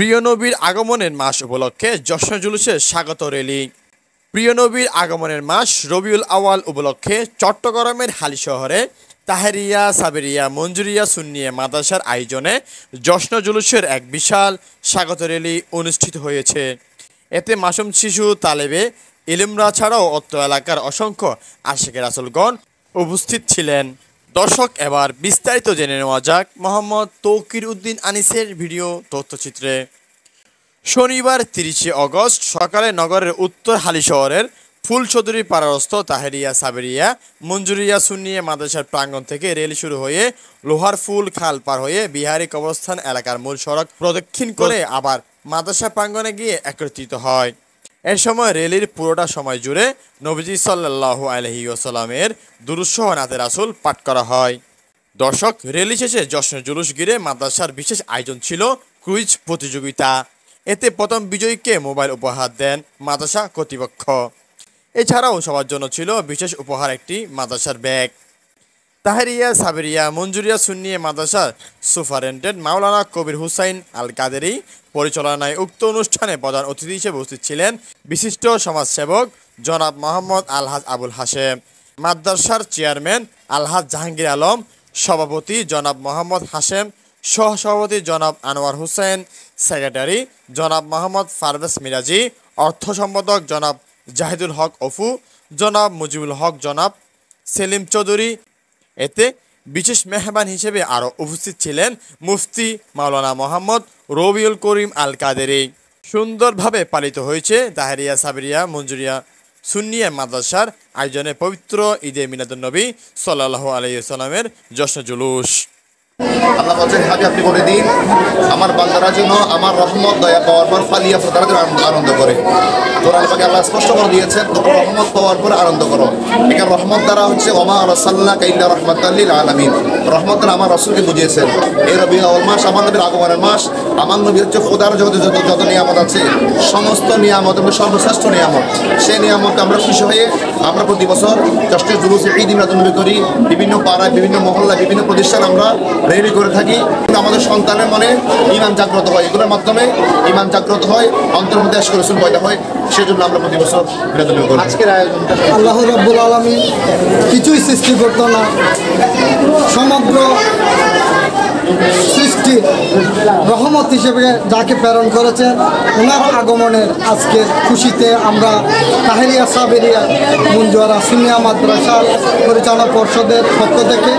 প্রিয় নবীর আগমনের মাস উপলক্ষে জশ্ন জুলুসের স্বাগত র্যালি। প্রিয় নবীর আগমনের মাস রবিউল আওয়াল উপলক্ষে চট্টগ্রামের হালি শহরে তাহেরিয়া সাবেরিয়া মঞ্জুরিয়া সুন্নিয়া মাদ্রাসার আয়োজনে জশ্ন জুলুসের এক বিশাল স্বাগত র্যালি অনুষ্ঠিত হয়েছে। এতে মাসুম শিশু তালেবে ইলমরা ছাড়াও অত্র এলাকার অসংখ্য আশিকে রাসূলগণ উপস্থিত ছিলেন। দর্শক, এবার বিস্তারিত জেনে নেওয়া যাক মোহাম্মদ তৌকির উদ্দিন আনিসের ভিডিও তথ্যচিত্রে। শনিবার ৩০ অগস্ট সকালে নগরের উত্তর হালি শহরের ফুলচৌধুরী পাড়ারস্থ তাহেরিয়া সাবেরিয়া মঞ্জুরিয়া সুন্নিয়া মাদ্রাসার প্রাঙ্গণ থেকে র্যালি শুরু হয়ে লোহার ফুল খাল পার হয়ে বিহারি কবরস্থান এলাকার মূল সড়ক প্রদক্ষিণ করে আবার মাদ্রাসা প্রাঙ্গণে গিয়ে একত্রিত হয়। এ সময় র্যালির পুরোটা সময় জুড়ে নবীজি সাল্লাল্লাহু আলাইহি ওয়াসাল্লামের দুরূদ সহ নাতে রাসূল পাঠ করা হয়। দর্শক, র্যালি শেষে জশ্ন জুলুস ঘিরে মাদ্রাসার বিশেষ আয়োজন ছিল কুইজ প্রতিযোগিতা। এতে প্রথম বিজয়ীকে মোবাইল উপহার দেন মাদ্রাসা কর্তৃপক্ষ। এছাড়াও সবার জন্য ছিল বিশেষ উপহার একটি মাদ্রাসার ব্যাগ। তাহেরিয়া সাবেরিয়া মঞ্জুরিয়া সুন্নিয়া মাদ্রাসার সুপারিনটেন্ডেন্ট মাওলানা কবির হুসাইন আল কাদেরী পরিচালনায় উক্ত অনুষ্ঠানে প্রধান অতিথি হিসেবে উপস্থিত ছিলেন বিশিষ্ট সমাজসেবক জনাব মোহাম্মদ আলহাজ আবুল হাশেম, মাদ্রাসার চেয়ারম্যান আলহাজ জাহাঙ্গীর আলম, সভাপতি জনাব মোহাম্মদ হাশেম, সহসভাপতি জনাব আনোয়ার হোসেন, সেক্রেটারি জনাব মোহাম্মদ পারভেজ মিরাজি, অর্থ সম্পাদক জনাব জাহিদুল হক অফু, জনাব মুজিবুল হক, জনাব সেলিম চৌধুরী। এতে বিশেষ মেহমান হিসেবে আরও উপস্থিত ছিলেন মুফতি মাওলানা মোহাম্মদ রবিউল করিম আল কাদেরী। সুন্দরভাবে পালিত হয়েছে তাহেরিয়া সাবেরিয়া মঞ্জুরিয়া সুন্নিয়া মাদ্রাসার আয়োজনে পবিত্র ঈদে মিলাদুন্নবী সাল্লাল্লাহু আলাইহি ওয়াসাল্লামের জশ্ন জুলুস। আল্লাহ বলছেন, হাবি আপনি বলে দিন আমার বান্দারা যেন আমার রহমত দয়া পাওয়ার পর ফালিয়া তারা যেন আনন্দ করে। কোরআন পাকে আল্লাহ স্পষ্ট করে দিয়েছেন, তোমরা রহমত পাওয়ার পর আনন্দ করো। এখানে রহমত দ্বারা হচ্ছে ওমা আরসালনাকা ইল্লা রাহমাতাল লিল আলামিন। রহমত দ্বারা আমার রাসূলকে বুঝিয়েছেন। এই রবিউল আউয়াল মাস আমার নবীর আগমনের মাস। আমার নবী হচ্ছে খোদার জগতে যত নিয়ামত আছে সমস্ত নিয়ামত সর্বশ্রেষ্ঠ নিয়ামত। সেই নিয়ামতকে আমরা খুশি হয়ে আমরা প্রতি বছর জশ্ন জুলুস ঈদ মিলাদুন্নবী করি। বিভিন্ন পাড়ায় বিভিন্ন মহল্লায় বিভিন্ন প্রতিষ্ঠান আমরা রেডি করে থাকি। আমাদের সন্তানের মনে ঈমান জাগ্রত হয়, এগুলোর মাধ্যমে ঈমান জাগ্রত হয়, অন্তর মধ্যে আশিক রাসূল পয়দা হয়। সেজন্য আমরা প্রতি বছর মিলাদুন্নবী করি। আজকের আয়োজনটা আল্লাহ রাব্বুল আলামিন কিছুই সৃষ্টি করতো না, সমগ্র সৃষ্টি রহমত হিসেবে যাকে প্রেরণ করেছেন ওনার আগমনের আজকের খুশিতে আমরা তাহেরিয়া সাবেরিয়া মঞ্জুরিয়া সুন্নিয়া মাদ্রাসা পরিচালনা পর্ষদের পক্ষ থেকে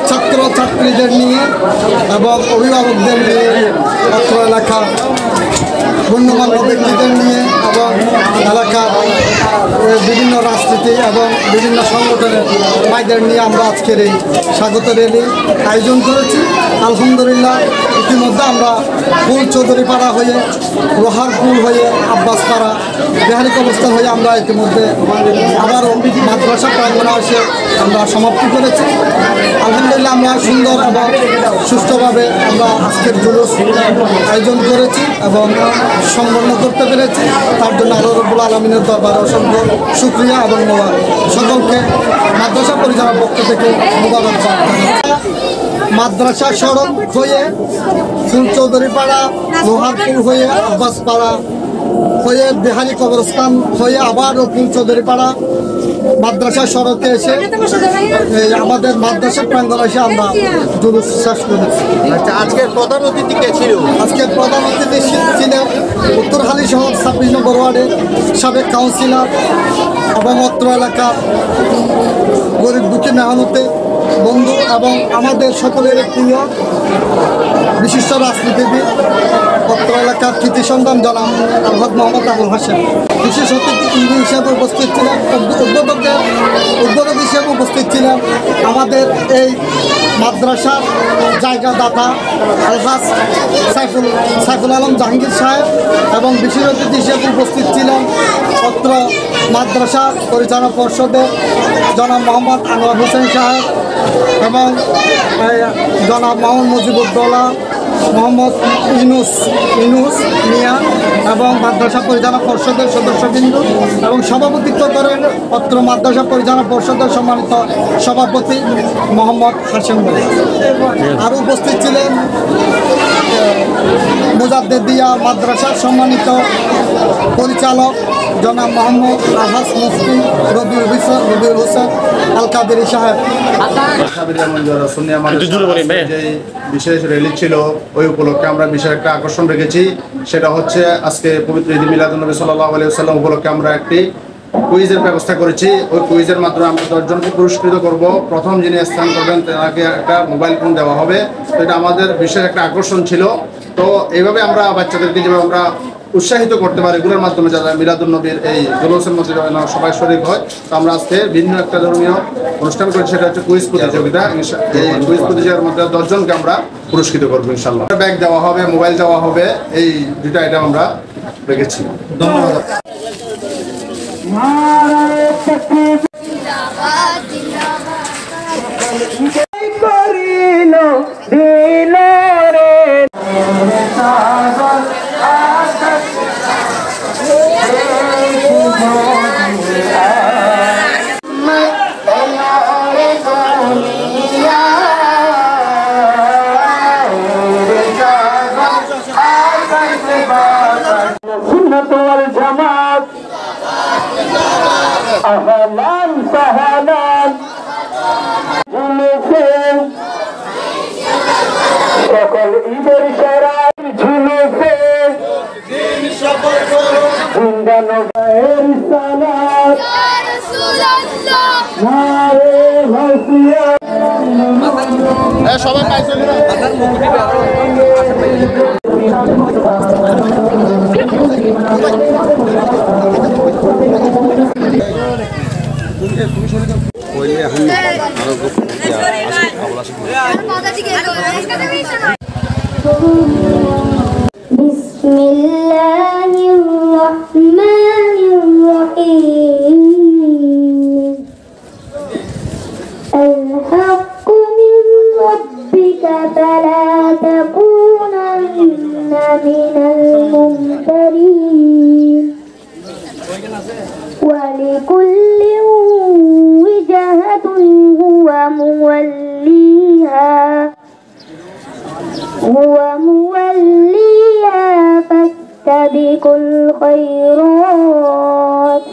ছাত্র ছাত্রীদের নিয়ে এবং অভিভাবকদের নিয়ে অত্র এলাকার গণ্যমান্য ব্যক্তিদের নিয়ে এবং এলাকার বিভিন্ন রাজনীতি এবং বিভিন্ন সংগঠনের ভাইদের নিয়ে আমরা আজকের এই স্বাগত র্যালি আয়োজন করেছি। আলহামদুলিল্লাহ, ইতিমধ্যে আমরা ফুলচৌধুরী পাড়া হয়ে লোহার পুল হয়ে আব্বাস পাড়া বিহারি কবরস্থান হয়ে আমরা ইতিমধ্যে আবারও মাদ্রাসা প্রাঙ্গণে এসে আমরা সমাপ্তি করেছি। আলহামদুলিল্লাহ, আমরা সুন্দর এবং সুষ্ঠুভাবে আমরা আজকের জুলুস আয়োজন করেছি এবং সম্পন্ন করতে পেরেছি। তার জন্য আল্লাহ রাব্বুল আলামিনের দরবারে অসংখ্য শুকরিয়া এবং সকলকে মাদ্রাসা পরিচালনার পক্ষ থেকে মুবারকবাদ। মাদ্রাসা সড়ক হয়ে ফুলচৌধুরী পাড়া লোহারপুর হয়ে আব্বাস পাড়া হয়ে বিহারি কবরস্থান হয়ে আবারও ফুলচৌধুরী পাড়া মাদ্রাসা সড়কে এসে আমাদের মাদ্রাসা প্রাঙ্গণ এসে আমরা জুলুস শেষ করেছি। আচ্ছা, আজকের প্রধান অতিথি কে ছিল? আজকের প্রধান অতিথি ছিলেন উত্তর হালি শহর 26 নম্বর ওয়ার্ডের সাবেক কাউন্সিলর এবং অত্র এলাকার গরিব দুঃখী মেহনতে বন্ধু এবং আমাদের সকলের প্রিয় বিশিষ্ট রাজনীতিবিদ অত্র এলাকার কৃতি সন্তান জনাব আলহাজ মোহাম্মদ আবুল হাশেম। বিশেষ অতিথি হিসেবে উপস্থিত ছিলেন, উদ্বোধক হিসেবে উপস্থিত ছিলেন আমাদের এই মাদ্রাসার জায়গাদাতা আলহাজ সাইফুল আলম জাহাঙ্গীর সাহেব এবং বিশেষ অতিথি হিসেবে উপস্থিত ছিলেন অত্র মাদ্রাসা পরিচালনা পর্ষদের জনাব মোহাম্মদ আনোয়ার হোসেন সাহেব এবং জনাব মোহাম্মদ মুজিবুদ্দৌলা, মোহাম্মদ ইনুস মিয়া এবং মাদ্রাসা পরিচালনা পর্ষদের সদস্যবৃন্দ এবং সভাপতিত্ব করেন অত্র মাদ্রাসা পরিচালনা পর্ষদের সম্মানিত সভাপতি মোহাম্মদ হাশেম। আরও উপস্থিত ছিলেন মুজাদ্দেদিয়া মাদ্রাসার সম্মানিত পরিচালক জনাব মোহাম্মদ আলহাস মুফতি রবিউল হোসেন আল কাদেরী সাহেব। যে বিশেষ র্যালি ছিল ওই উপলক্ষে আমরা বিশেষ একটা আকর্ষণ রেখেছি, সেটা হচ্ছে আজকে পবিত্র ঈদ মিলাদুন্নবী সাল্লাল্লাহু আলাইহি ওয়াসাল্লাম উপলক্ষে আমরা একটি কুইজের ব্যবস্থা করেছি। ওই কুইজের মাধ্যমে আমরা 10 জনকে পুরস্কৃত করব। প্রথম যিনি স্থান করবেন তাকে একটা মোবাইল ফোন দেওয়া হবে। তো এটা আমাদের বিশেষ একটা আকর্ষণ ছিল। তো এইভাবে আমরা বাচ্চাদেরকে যেভাবে আমরা উৎসাহিত করতে পারি, এগুলোর মাধ্যমে যারা মিলাদুন্নবীর এই জুলুসের মধ্যে সবাই শরীক হয়। তো আমরা আজকে ভিন্ন একটা ধর্মীয় অনুষ্ঠান করেছি, সেটা হচ্ছে কুইজ প্রতিযোগিতা। এই কুইজ প্রতিযোগিতার মধ্যে 10 জনকে আমরা পুরস্কৃত করবো ইনশাল্লাহ। ব্যাগ দেওয়া হবে, মোবাইল দেওয়া হবে, এই দুটা আইটেম আমরা রেখেছি। ধন্যবাদ। أهلاً سهلاً ঝুলুসে সকল ঈদের সেরাই ঝুলুসে জিন্দানো গায়ের সালাত ইয়া রাসূলুল্লাহ নারে ভাসিয়া সবাই পাইছেন মাথার মুখ দিবে বিসমিল্লাহির রহমানির রহিম আল হাক্কু মির রাব্বিকা ফালা তাকুনান্না মিনাল মুমতারিন ولكل وجهة هو موليها فاستبقوا الخيرات